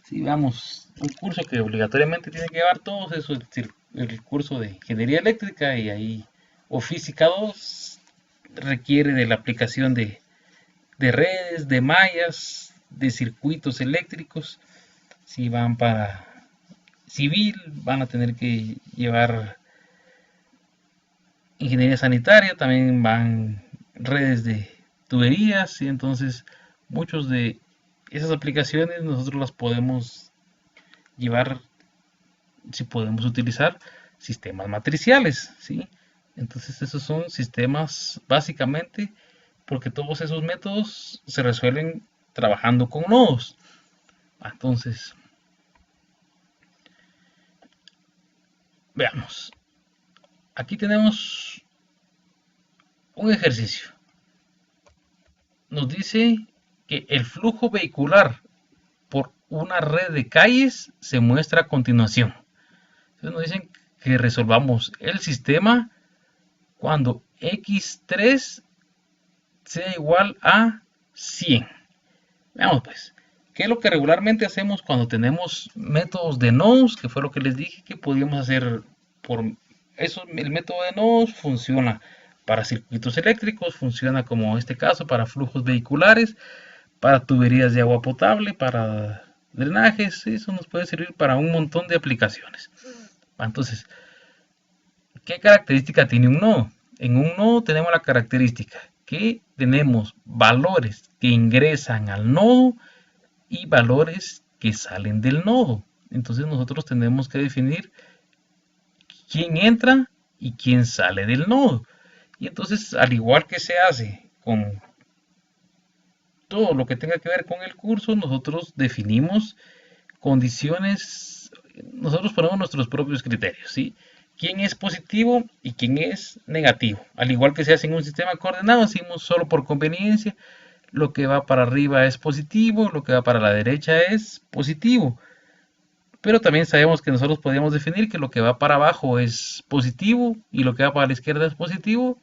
Si veamos un curso que obligatoriamente tiene que llevar todos eso, el curso de ingeniería eléctrica y ahí, o física 2, requiere de la aplicación de redes, de mallas, de circuitos eléctricos. Si civil, van a tener que llevar ingeniería sanitaria, también van redes de tuberías, y entonces muchos de esas aplicaciones nosotros las podemos llevar, si podemos utilizar sistemas matriciales, ¿sí? Entonces esos son sistemas básicamente porque todos esos métodos se resuelven trabajando con nodos. Entonces, veamos. Aquí tenemos un ejercicio. Nos dice que el flujo vehicular por una red de calles se muestra a continuación. Entonces nos dicen que resolvamos el sistema cuando x3 sea igual a 100. Veamos pues, ¿qué es lo que regularmente hacemos cuando tenemos métodos de nodos? Que fue lo que les dije que podíamos hacer por eso. El método de nodos funciona para circuitos eléctricos, funciona como este caso para flujos vehiculares, para tuberías de agua potable, para drenajes. Eso nos puede servir para un montón de aplicaciones. Entonces, ¿qué característica tiene un nodo? En un nodo tenemos la característica que tenemos valores que ingresan al nodo y valores que salen del nodo. Entonces nosotros tenemos que definir quién entra y quién sale del nodo. Y entonces, al igual que se hace con todo lo que tenga que ver con el curso, nosotros definimos condiciones, nosotros ponemos nuestros propios criterios, ¿sí? Quién es positivo y quién es negativo. Al igual que se hace en un sistema coordenado, decimos solo por conveniencia, lo que va para arriba es positivo, lo que va para la derecha es positivo. Pero también sabemos que nosotros podríamos definir que lo que va para abajo es positivo y lo que va para la izquierda es positivo,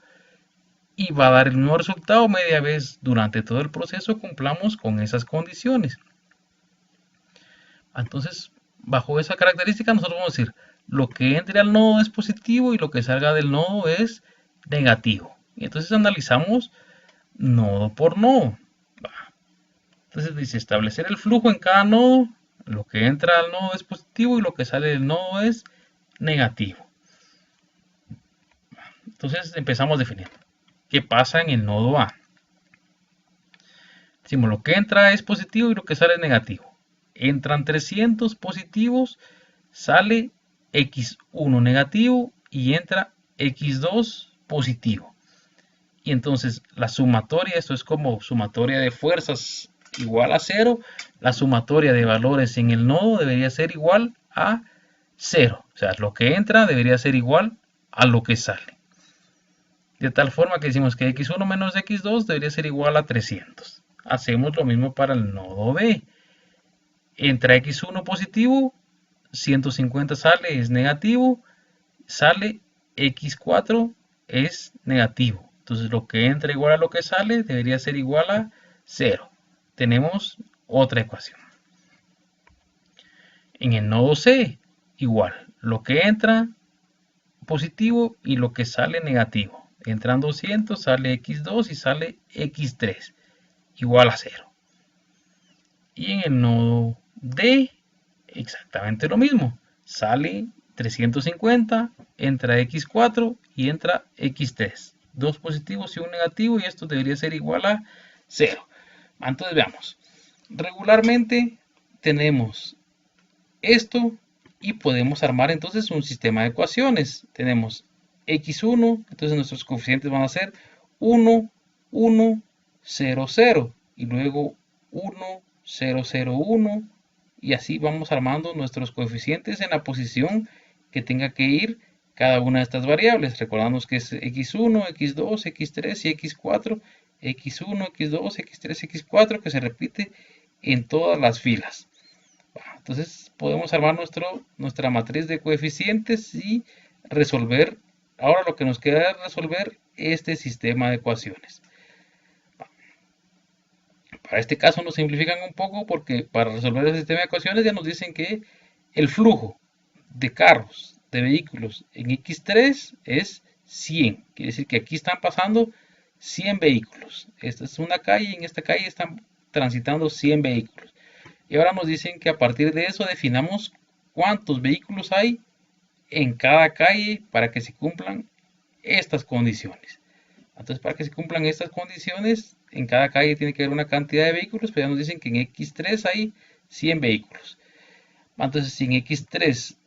y va a dar el mismo resultado media vez durante todo el proceso cumplamos con esas condiciones. Entonces, bajo esa característica nosotros vamos a decir lo que entre al nodo es positivo y lo que salga del nodo es negativo. Y entonces analizamos nodo por nodo. Entonces dice establecer el flujo en cada nodo. Lo que entra al nodo es positivo y lo que sale del nodo es negativo. Entonces empezamos definiendo qué pasa en el nodo A. Decimos lo que entra es positivo y lo que sale es negativo. Entran 300 positivos, sale x1 negativo y entra x2 positivo. Y entonces la sumatoria, esto es como sumatoria de fuerzas igual a 0, la sumatoria de valores en el nodo debería ser igual a 0. O sea, lo que entra debería ser igual a lo que sale. De tal forma que decimos que x1 menos x2 debería ser igual a 300. Hacemos lo mismo para el nodo B. Entra x1 positivo, 150 sale, es negativo, sale x4 es negativo. Entonces lo que entra igual a lo que sale debería ser igual a 0. Tenemos otra ecuación. En el nodo C, igual, lo que entra positivo y lo que sale negativo. Entran 200, sale x2 y sale x3, igual a 0. Y en el nodo D, exactamente lo mismo. Sale 350, entra x4 y entra x3. Dos positivos y un negativo, y esto debería ser igual a 0. Entonces veamos. Regularmente tenemos esto y podemos armar entonces un sistema de ecuaciones. Tenemos x1, entonces nuestros coeficientes van a ser 1, 1, 0, 0 y luego 1, 0, 0, 1, y así vamos armando nuestros coeficientes en la posición que tenga que ir cada una de estas variables. Recordamos que es x1, x2, x3 y x4, x1, x2, x3, x4, que se repite en todas las filas. Entonces podemos armar nuestra matriz de coeficientes y resolver. Ahora lo que nos queda es resolver este sistema de ecuaciones. Para este caso nos simplifican un poco porque para resolver el sistema de ecuaciones ya nos dicen que el flujo de carros, de vehículos en X3 es 100. Quiere decir que aquí están pasando 100 vehículos. Esta es una calle y en esta calle están transitando 100 vehículos. Y ahora nos dicen que a partir de eso definamos cuántos vehículos hay en cada calle para que se cumplan estas condiciones. Entonces, para que se cumplan estas condiciones, en cada calle tiene que haber una cantidad de vehículos, pero ya nos dicen que en X3 hay 100 vehículos. Entonces, si en X3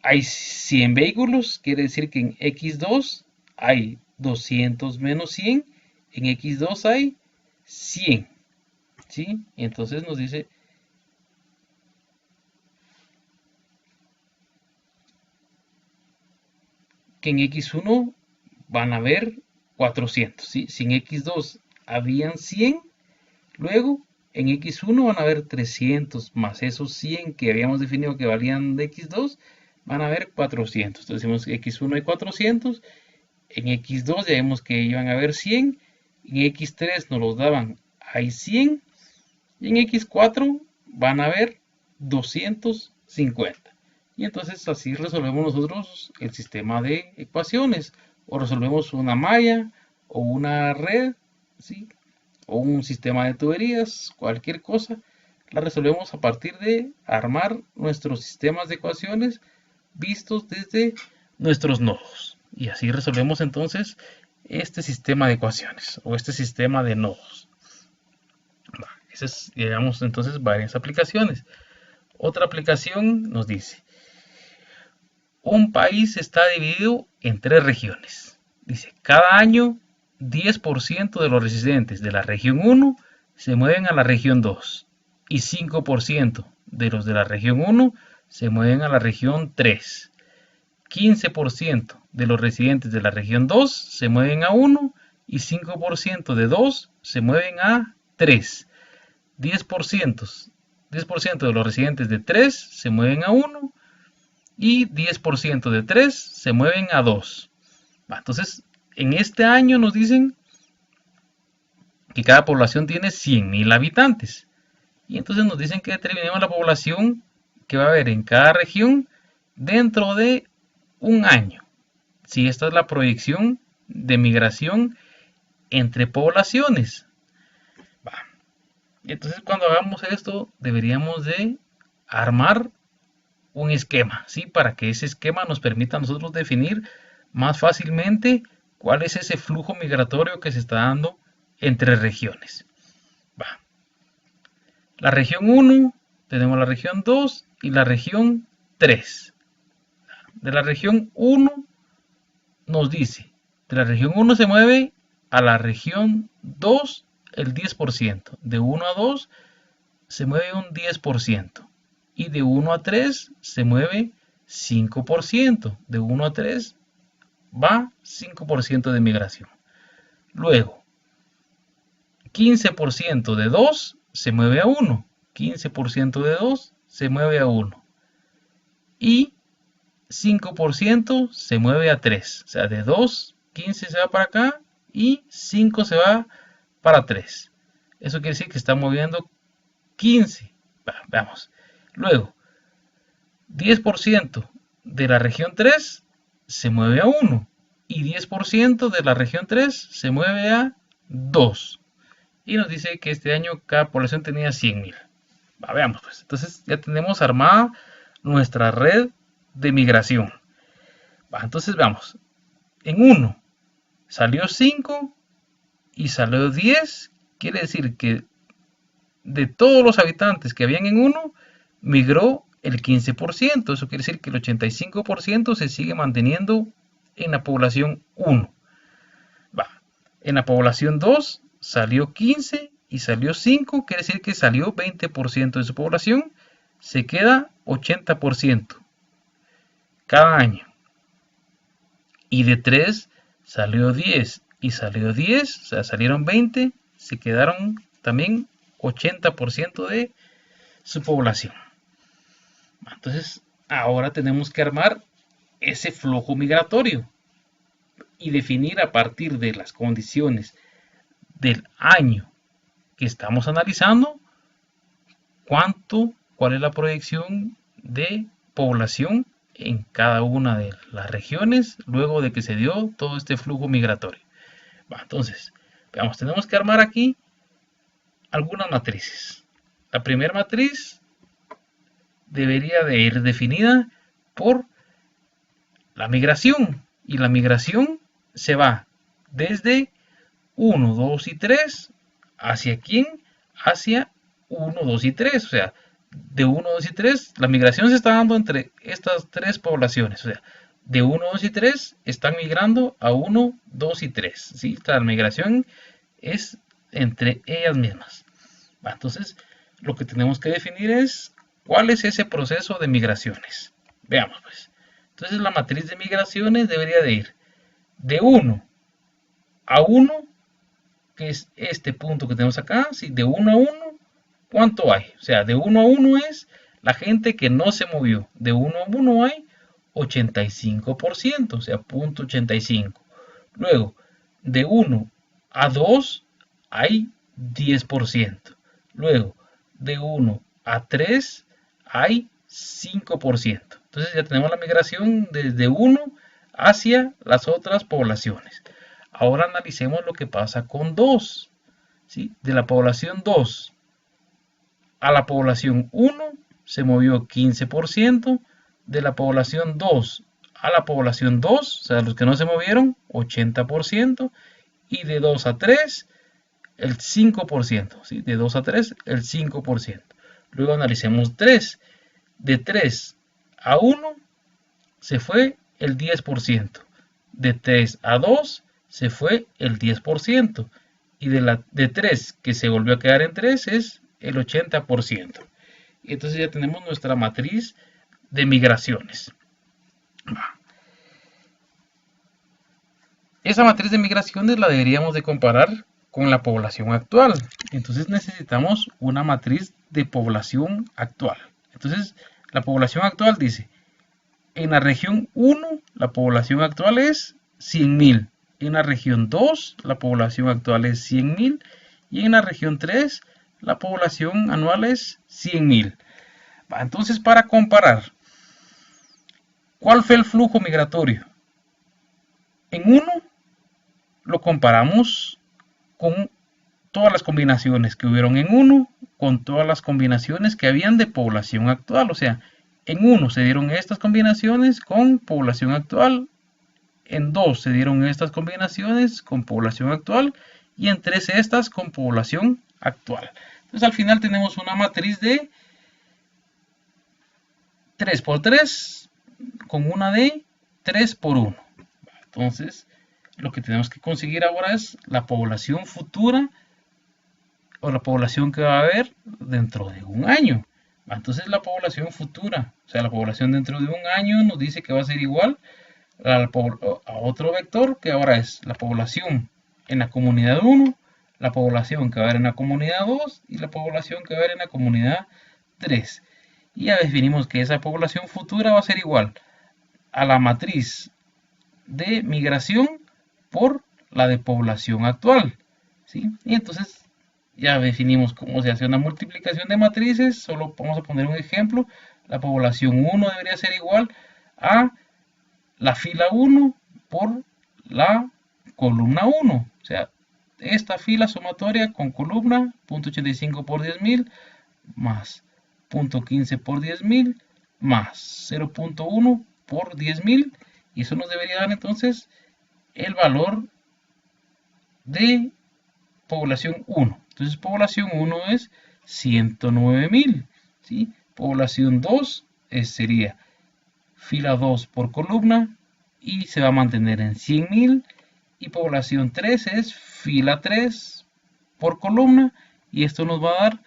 hay 100 vehículos, quiere decir que en X2 hay 200 menos 100, en X2 hay 100, ¿sí? Y entonces nos dice que en X1 van a haber 400, ¿sí? Si en X2 habían 100, luego en X1 van a haber 300 más esos 100 que habíamos definido que valían de X2, van a haber 400. Entonces decimos que X1 hay 400, en X2 ya vemos que iban a haber 100, en X3 nos los daban, hay 100, y en X4 van a haber 250. Y entonces así resolvemos nosotros el sistema de ecuaciones, o resolvemos una malla, o una red, ¿sí? O un sistema de tuberías, cualquier cosa, la resolvemos a partir de armar nuestros sistemas de ecuaciones vistos desde nuestros nodos. Y así resolvemos entonces este sistema de ecuaciones o este sistema de nodos. Esas, digamos, entonces varias aplicaciones. Otra aplicación nos dice, un país está dividido en 3 regiones. Dice, cada año 10% de los residentes de la región 1 se mueven a la región 2 y 5% de los de la región 1 se mueven a la región 3. 15% de los residentes de la región 2 se mueven a 1 y 5% de 2 se mueven a 3. 10% de los residentes de 3 se mueven a 1 y 10% de 3 se mueven a 2. Entonces, en este año nos dicen que cada población tiene 100.000 habitantes. Y entonces nos dicen que determinemos la población que va a haber en cada región dentro de un año. Si esta es la proyección de migración entre poblaciones. Y entonces cuando hagamos esto deberíamos de armar un esquema, ¿sí? Para que ese esquema nos permita a nosotros definir más fácilmente cuál es ese flujo migratorio que se está dando entre regiones. La región 1, tenemos la región 2 y la región 3. De la región 1 nos dice, de la región 1 se mueve a la región 2 el 10%, de 1 a 2 se mueve un 10%, y de 1 a 3 se mueve 5%, de 1 a 3 va 5% de migración. Luego, 15% de 2 se mueve a 1, 15% de 2 se mueve a 1, y 5% se mueve a 3, o sea, de 2, 15 se va para acá y 5 se va para 3. Eso quiere decir que está moviendo 15. Veamos. Luego, 10% de la región 3 se mueve a 1 y 10% de la región 3 se mueve a 2. Y nos dice que este año cada población tenía 100.000. Veamos pues. Entonces ya tenemos armada nuestra red de migración. Entonces veamos. En 1 salió 5 y salió 10. Quiere decir que de todos los habitantes que habían en 1, migró el 15%. Eso quiere decir que el 85% se sigue manteniendo en la población 1. En la población 2 salió 15 y salió 5. Quiere decir que salió 20% de su población. Se queda 80% cada año. Y de 3 salió 10 y salió 10. O sea, salieron 20. Se quedaron también 80% de su población. Entonces, ahora tenemos que armar ese flujo migratorio y definir a partir de las condiciones del año que estamos analizando cuál es la proyección de población en cada una de las regiones luego de que se dio todo este flujo migratorio. Entonces, veamos, tenemos que armar aquí algunas matrices. La primera matriz debería de ir definida por la migración. Y la migración se va desde 1, 2 y 3. ¿Hacia quién? Hacia 1, 2 y 3. O sea, de 1, 2 y 3, la migración se está dando entre estas tres poblaciones. O sea, de 1, 2 y 3 están migrando a 1, 2 y 3. ¿Sí? La migración es entre ellas mismas. Entonces, lo que tenemos que definir es cuál es ese proceso de migraciones. Veamos pues. Entonces, la matriz de migraciones debería de ir de 1 a 1, que es este punto que tenemos acá. ¿Sí? De 1 a 1, ¿cuánto hay? O sea, de 1 a 1 es la gente que no se movió. De 1 a 1 hay 85%, o sea, 0.85. Luego, de 1 a 2 hay 10%. Luego, de 1 a 3 hay 5%. Entonces ya tenemos la migración desde 1 hacia las otras poblaciones. Ahora analicemos lo que pasa con 2. ¿Sí? De la población 2 a la población 1 se movió 15%. De la población 2 a la población 2, o sea, los que no se movieron, 80%. Y de 2 a 3, el 5%. ¿Sí? De 2 a 3, el 5%. Luego analicemos 3. De 3 a 1 se fue el 10%. De 3 a 2 se fue el 10%. Y de 3 que se volvió a quedar en 3 es el 80%. Y entonces ya tenemos nuestra matriz de migraciones. Esa matriz de migraciones la deberíamos de comparar con la población actual. Entonces necesitamos una matriz de población actual. Entonces la población actual dice, en la región 1 la población actual es 100.000. En la región 2 la población actual es 100.000. Y en la región 3 la población anual es 100.000. Entonces, para comparar, ¿cuál fue el flujo migratorio? En uno lo comparamos con todas las combinaciones que hubieron en uno, con todas las combinaciones que habían de población actual. O sea, en uno se dieron estas combinaciones con población actual, en 2 se dieron estas combinaciones con población actual y en 3 estas con población actual. Entonces al final tenemos una matriz de 3 por 3 con una de 3 por 1. Entonces lo que tenemos que conseguir ahora es la población futura o la población que va a haber dentro de un año. Entonces la población futura, o sea, la población dentro de un año nos dice que va a ser igual a otro vector que ahora es la población en la comunidad 1, la población que va a haber en la comunidad 2 y la población que va a haber en la comunidad 3. Y ya definimos que esa población futura va a ser igual a la matriz de migración por la de población actual. ¿Sí? Y entonces ya definimos cómo se hace una multiplicación de matrices. Solo vamos a poner un ejemplo. La población 1 debería ser igual a la fila 1 por la columna 1. O sea, esta fila sumatoria con columna 0.85 por 10.000 más 0.15 por 10.000 más 0.1 por 10.000. Y eso nos debería dar entonces el valor de población 1. Entonces población 1 es 109.000. ¿Sí? Población 2 sería fila 2 por columna y se va a mantener en 100.000. Y población 3 es fila 3 por columna y esto nos va a dar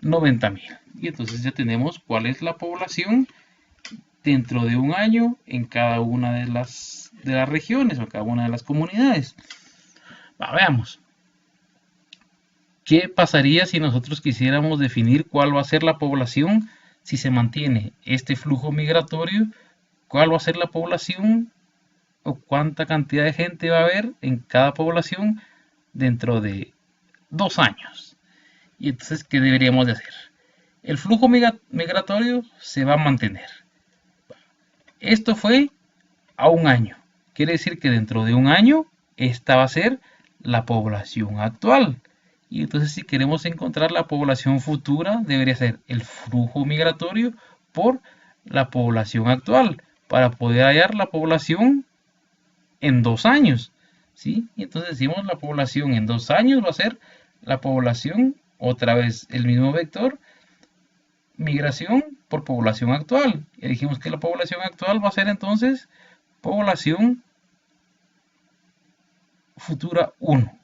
90.000. Y entonces ya tenemos cuál es la población dentro de un año en cada una de las regiones o cada una de las comunidades. Veamos. ¿Qué pasaría si nosotros quisiéramos definir cuál va a ser la población si se mantiene este flujo migratorio? ¿Cuál va a ser la población o cuánta cantidad de gente va a haber en cada población dentro de 2 años? Y entonces, ¿qué deberíamos de hacer? El flujo migratorio se va a mantener. Esto fue a un año. Quiere decir que dentro de un año esta va a ser la población actual. Y entonces si queremos encontrar la población futura, debería ser el flujo migratorio por la población actual para poder hallar la población en 2 años, ¿sí? Y entonces decimos la población en 2 años va a ser la población, otra vez el mismo vector, migración por población actual. Y dijimos que la población actual va a ser entonces población futura 1.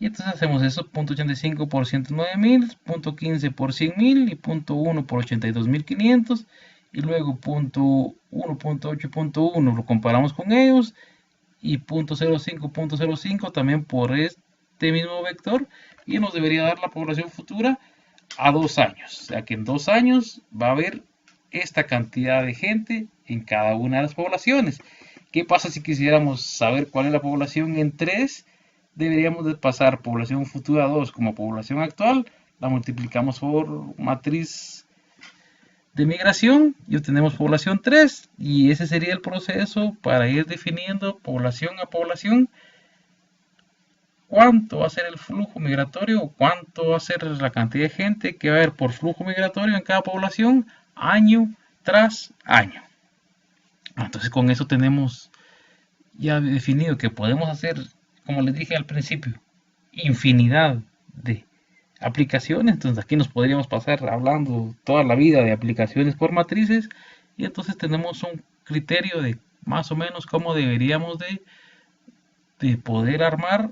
Y entonces hacemos eso, 0.85 por 109.000, 0.15 por 100.000 y 0.1 por 82.500. Y luego 1.8.1 lo comparamos con ellos. Y 0.05 también por este mismo vector. Y nos debería dar la población futura a 2 años. O sea que en 2 años va a haber esta cantidad de gente en cada una de las poblaciones. ¿Qué pasa si quisiéramos saber cuál es la población en 3? Deberíamos de pasar población futura 2 como población actual, la multiplicamos por matriz de migración y obtenemos población 3, y ese sería el proceso para ir definiendo población a población cuánto va a ser el flujo migratorio, cuánto va a ser la cantidad de gente que va a haber por flujo migratorio en cada población año tras año. Entonces con eso tenemos ya definido que podemos hacer, como les dije al principio, infinidad de aplicaciones. Entonces aquí nos podríamos pasar hablando toda la vida de aplicaciones por matrices, y entonces tenemos un criterio de más o menos cómo deberíamos de poder armar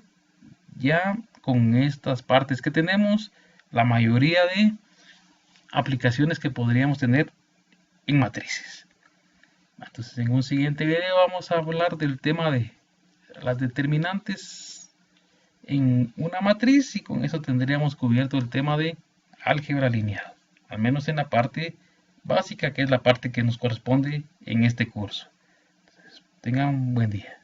ya con estas partes que tenemos la mayoría de aplicaciones que podríamos tener en matrices. Entonces en un siguiente video vamos a hablar del tema de las determinantes en una matriz, y con eso tendríamos cubierto el tema de álgebra lineal, al menos en la parte básica, que es la parte que nos corresponde en este curso. Entonces, tengan un buen día.